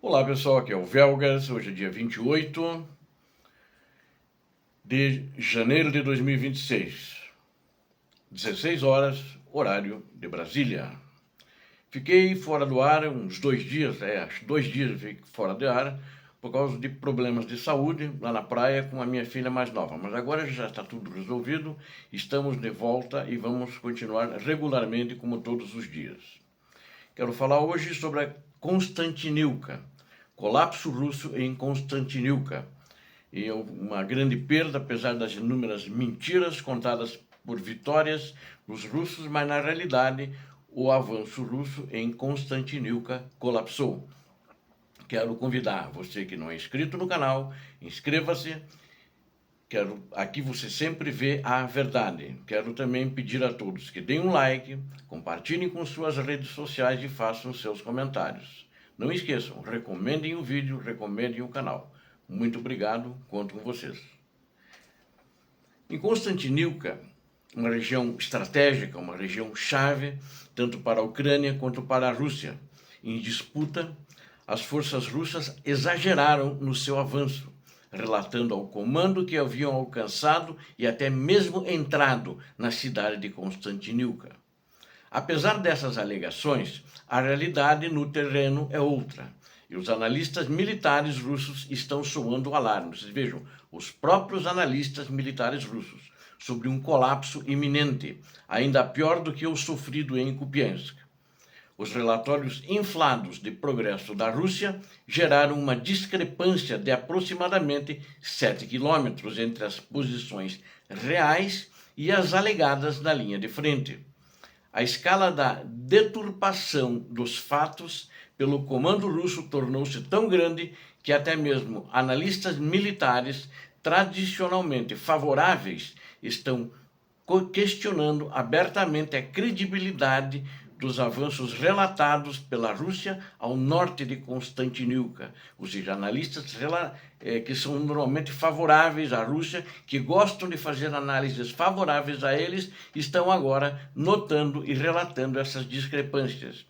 Olá pessoal, aqui é o Velgas, hoje é dia 28 de janeiro de 2026, 16 horas, horário de Brasília. Fiquei fora do ar uns 2 dias, acho 2 dias eu fiquei fora do ar, por causa de problemas de saúde lá na praia com a minha filha mais nova. Mas agora já está tudo resolvido, estamos de volta e vamos continuar regularmente como todos os dias. Quero falar hoje sobre a Constantinivka, colapso russo em Constantinivka. E uma grande perda, apesar das inúmeras mentiras contadas por vitórias dos russos, mas na realidade o avanço russo em Constantinivka colapsou. Quero convidar você que não é inscrito no canal, inscreva-se. Aqui você sempre vê a verdade. Quero também pedir a todos que deem um like, compartilhem com suas redes sociais e façam seus comentários. Não esqueçam, recomendem o vídeo, recomendem o canal. Muito obrigado, conto com vocês. Em Constantinivka, uma região estratégica, uma região chave, tanto para a Ucrânia quanto para a Rússia, em disputa, as forças russas exageraram no seu avanço, relatando ao comando que haviam alcançado e até mesmo entrado na cidade de Constantinivka. Apesar dessas alegações, a realidade no terreno é outra. E os analistas militares russos estão soando alarmes. Vocês vejam, os próprios analistas militares russos, sobre um colapso iminente, ainda pior do que o sofrido em Kupiansk. Os relatórios inflados de progresso da Rússia geraram uma discrepância de aproximadamente 7 quilômetros entre as posições reais e as alegadas na linha de frente. A escala da deturpação dos fatos pelo comando russo tornou-se tão grande que até mesmo analistas militares tradicionalmente favoráveis estão questionando abertamente a credibilidade dos avanços relatados pela Rússia ao norte de Constantinivka, ou seja, analistas que são normalmente favoráveis à Rússia, que gostam de fazer análises favoráveis a eles, estão agora notando e relatando essas discrepâncias.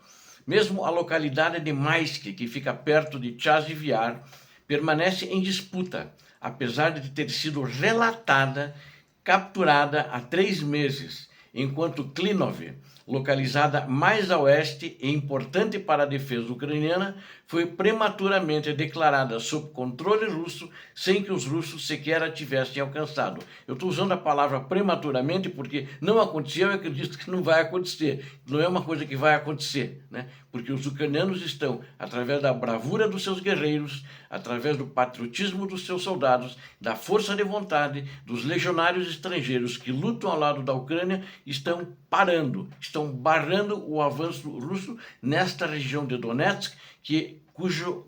Mesmo a localidade de Maisk, que fica perto de Chasiv Yar, permanece em disputa, apesar de ter sido capturada há 3 meses, enquanto Klinov, localizada mais a oeste e importante para a defesa ucraniana, foi prematuramente declarada sob controle russo sem que os russos sequer a tivessem alcançado. Eu estou usando a palavra prematuramente porque não aconteceu e acredito que não vai acontecer. Não é uma coisa que vai acontecer, né? Porque os ucranianos estão, através da bravura dos seus guerreiros, através do patriotismo dos seus soldados, da força de vontade dos legionários estrangeiros que lutam ao lado da Ucrânia, estão barrando o avanço russo nesta região de Donetsk,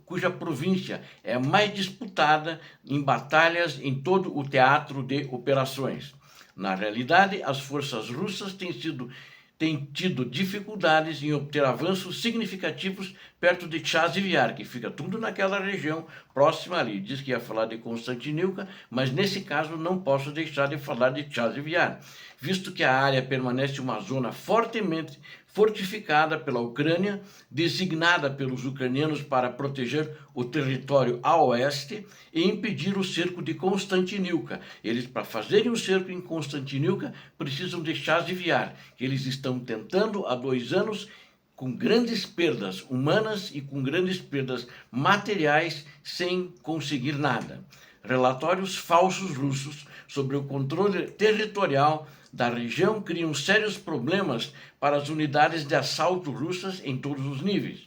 cuja província é mais disputada em batalhas em todo o teatro de operações. Na realidade, as forças russas têm tido dificuldades em obter avanços significativos perto de Chasiv Yar, que fica tudo naquela região próxima ali. Diz que ia falar de Constantinivka, mas nesse caso não posso deixar de falar de Chasiv Yar, visto que a área permanece uma zona fortemente fortificada pela Ucrânia, designada pelos ucranianos para proteger o território a oeste e impedir o cerco de Constantinivka. Eles, para fazerem o cerco em Constantinivka, precisam de Chasiv Yar, que eles estão tentando há 2 anos, com grandes perdas humanas e com grandes perdas materiais, sem conseguir nada. Relatórios falsos russos sobre o controle territorial da região criam sérios problemas para as unidades de assalto russas em todos os níveis.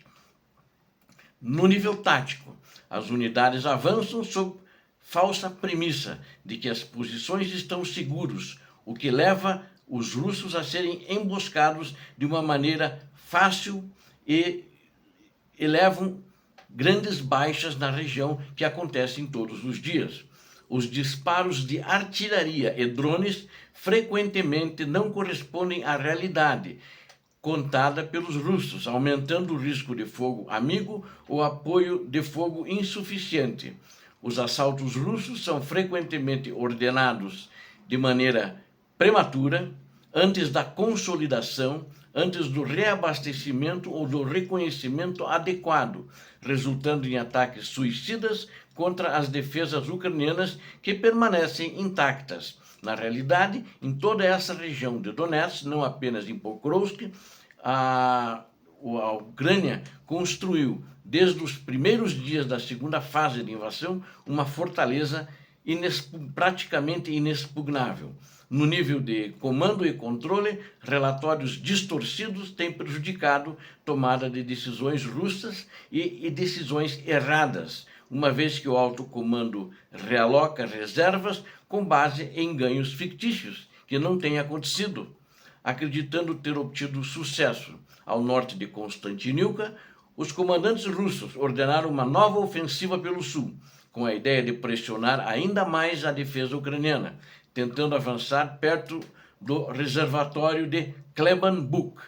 No nível tático, as unidades avançam sob falsa premissa de que as posições estão seguras, o que leva os russos a serem emboscados de uma maneira fácil e levam grandes baixas na região, que acontecem todos os dias. Os disparos de artilharia e drones frequentemente não correspondem à realidade contada pelos russos, aumentando o risco de fogo amigo ou apoio de fogo insuficiente. Os assaltos russos são frequentemente ordenados de maneira prematura, antes da consolidação, antes do reabastecimento ou do reconhecimento adequado, resultando em ataques suicidas contra as defesas ucranianas que permanecem intactas. Na realidade, em toda essa região de Donetsk, não apenas em Pokrovsk, a Ucrânia construiu, desde os primeiros dias da segunda fase de invasão, uma fortaleza praticamente inexpugnável. No nível de comando e controle, relatórios distorcidos têm prejudicado tomada de decisões russas e decisões erradas, uma vez que o alto comando realoca reservas com base em ganhos fictícios, que não têm acontecido, acreditando ter obtido sucesso. Ao norte de Constantinivka, os comandantes russos ordenaram uma nova ofensiva pelo sul, com a ideia de pressionar ainda mais a defesa ucraniana, tentando avançar perto do reservatório de Klemenbuk.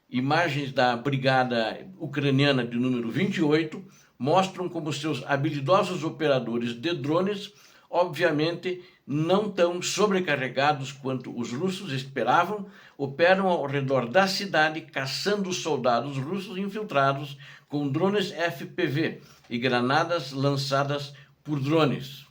Imagens da brigada ucraniana de número 28 mostram como seus habilidosos operadores de drones, obviamente não tão sobrecarregados quanto os russos esperavam, operam ao redor da cidade caçando soldados russos infiltrados com drones FPV e granadas lançadas por drones.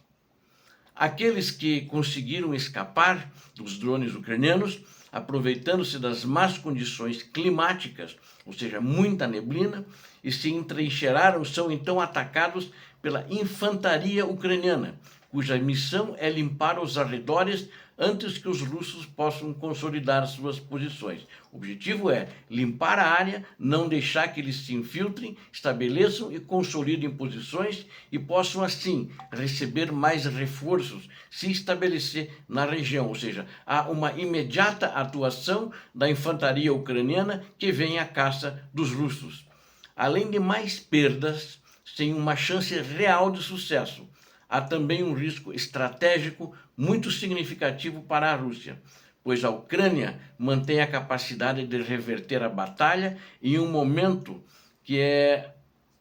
Aqueles que conseguiram escapar dos drones ucranianos, aproveitando-se das más condições climáticas, ou seja, muita neblina, e se entrincheiraram, são então atacados pela infantaria ucraniana, cuja missão é limpar os arredores antes que os russos possam consolidar suas posições. O objetivo é limpar a área, não deixar que eles se infiltrem, estabeleçam e consolidem posições e possam, assim, receber mais reforços, se estabelecer na região. Ou seja, há uma imediata atuação da infantaria ucraniana que vem à caça dos russos. Além de mais perdas, sem uma chance real de sucesso, há também um risco estratégico muito significativo para a Rússia, pois a Ucrânia mantém a capacidade de reverter a batalha em um momento que é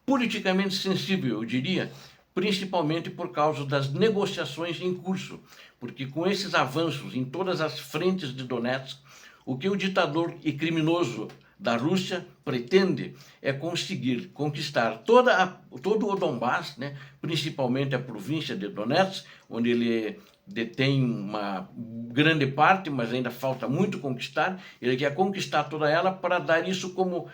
politicamente sensível, eu diria, principalmente por causa das negociações em curso, porque com esses avanços em todas as frentes de Donetsk, o que o ditador e criminoso da Rússia pretende é conseguir conquistar todo o Donbass, né, principalmente a província de Donetsk, onde ele detém uma grande parte, mas ainda falta muito conquistar. Ele quer conquistar toda ela para dar isso como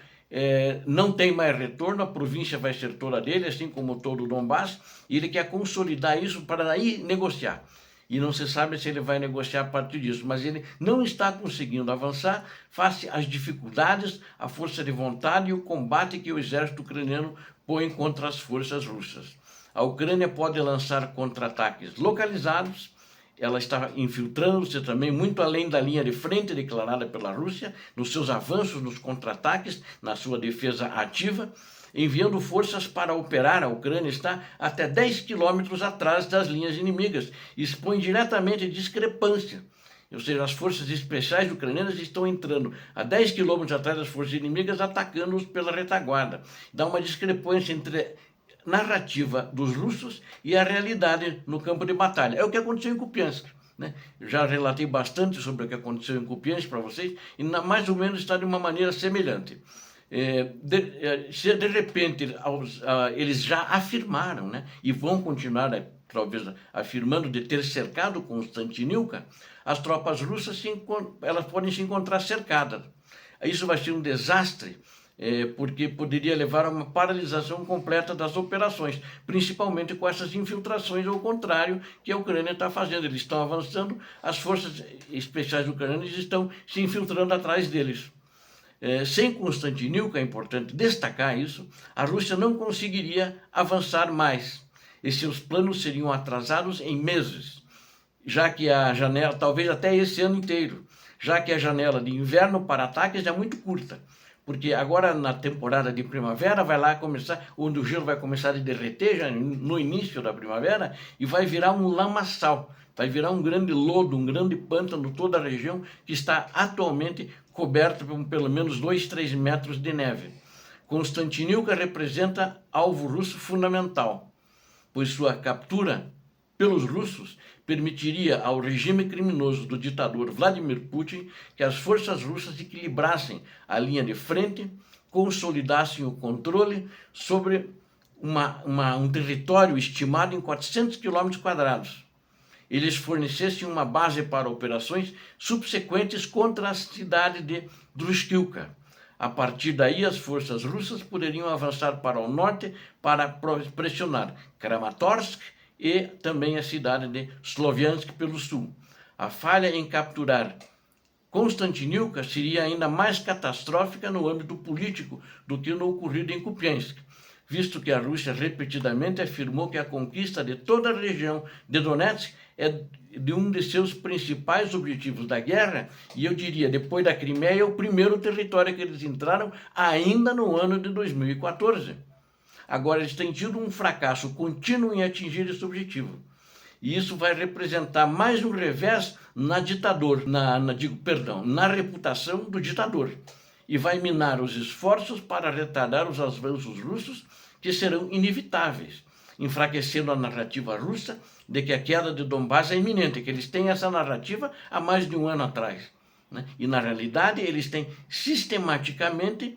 não tem mais retorno, a província vai ser toda dele, assim como todo o Donbass, e ele quer consolidar isso para aí negociar. E não se sabe se ele vai negociar a partir disso, mas ele não está conseguindo avançar face às dificuldades, a força de vontade e o combate que o exército ucraniano põe contra as forças russas. A Ucrânia pode lançar contra-ataques localizados, ela está infiltrando-se também muito além da linha de frente declarada pela Rússia, nos seus avanços, nos contra-ataques, na sua defesa ativa, enviando forças para operar. A Ucrânia está até 10 quilômetros atrás das linhas inimigas, expõe diretamente a discrepância. Ou seja, as forças especiais ucranianas estão entrando a 10 quilômetros atrás das forças inimigas, atacando-os pela retaguarda. Dá uma discrepância entre narrativa dos russos e a realidade no campo de batalha. É o que aconteceu em Kupiansk, né? Eu já relatei bastante sobre o que aconteceu em Kupiansk para vocês, e mais ou menos está de uma maneira semelhante. Se de repente eles já afirmaram, né, e vão continuar talvez afirmando de ter cercado Constantinivka, as tropas russas elas podem se encontrar cercadas. Isso vai ser um desastre, porque poderia levar a uma paralisação completa das operações, principalmente com essas infiltrações ao contrário que a Ucrânia está fazendo. Eles estão avançando, as forças especiais ucranianas estão se infiltrando atrás deles. Sem Constantinivka, é importante destacar isso, a Rússia não conseguiria avançar mais e seus planos seriam atrasados em meses, já que a janela, talvez até esse ano inteiro, já que a janela de inverno para ataques é muito curta, porque agora na temporada de primavera vai lá começar, onde o gelo vai começar a derreter já no início da primavera e vai virar um lamaçal, vai virar um grande lodo, um grande pântano, toda a região que está atualmente coberta por pelo menos 2-3 metros de neve. Constantinivka representa alvo russo fundamental, pois sua captura pelos russos permitiria ao regime criminoso do ditador Vladimir Putin que as forças russas equilibrassem a linha de frente, consolidassem o controle sobre um território estimado em 400 km². Eles fornecessem uma base para operações subsequentes contra a cidade de Druskilka. A partir daí, as forças russas poderiam avançar para o norte para pressionar Kramatorsk e também a cidade de Sloviansk pelo sul. A falha em capturar Konstantinivka seria ainda mais catastrófica no âmbito político do que no ocorrido em Kupiansk, visto que a Rússia repetidamente afirmou que a conquista de toda a região de Donetsk é de um de seus principais objetivos da guerra, e eu diria, depois da Crimeia, é o primeiro território que eles entraram ainda no ano de 2014. Agora, eles têm tido um fracasso contínuo em atingir esse objetivo. E isso vai representar mais um revés na reputação do ditador. E vai minar os esforços para retardar os avanços russos, que serão inevitáveis, enfraquecendo a narrativa russa de que a queda de Donbass é iminente, que eles têm essa narrativa há mais de um ano atrás, né? E, na realidade, eles têm sistematicamente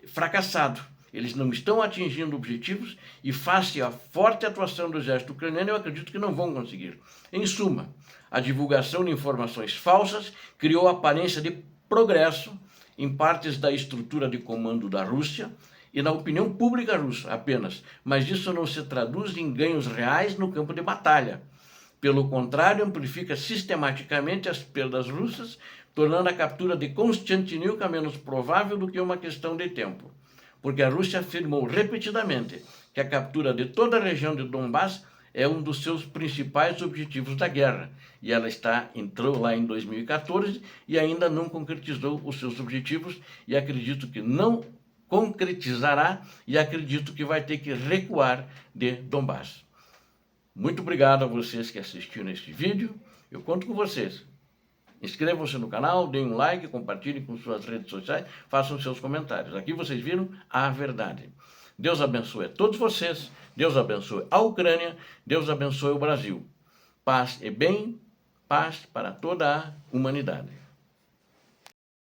fracassado. Eles não estão atingindo objetivos e, face à forte atuação do exército ucraniano, eu acredito que não vão conseguir. Em suma, a divulgação de informações falsas criou a aparência de progresso em partes da estrutura de comando da Rússia e na opinião pública russa apenas, mas isso não se traduz em ganhos reais no campo de batalha. Pelo contrário, amplifica sistematicamente as perdas russas, tornando a captura de Konstantinivka menos provável do que uma questão de tempo. Porque a Rússia afirmou repetidamente que a captura de toda a região de Donbass é um dos seus principais objetivos da guerra. E ela entrou lá em 2014 e ainda não concretizou os seus objetivos, e acredito que não concretizará, e acredito que vai ter que recuar de Donbass. Muito obrigado a vocês que assistiram este vídeo. Eu conto com vocês. Inscrevam-se no canal, deem um like, compartilhem com suas redes sociais, façam seus comentários. Aqui vocês viram a verdade. Deus abençoe a todos vocês, Deus abençoe a Ucrânia, Deus abençoe o Brasil. Paz e bem, paz para toda a humanidade.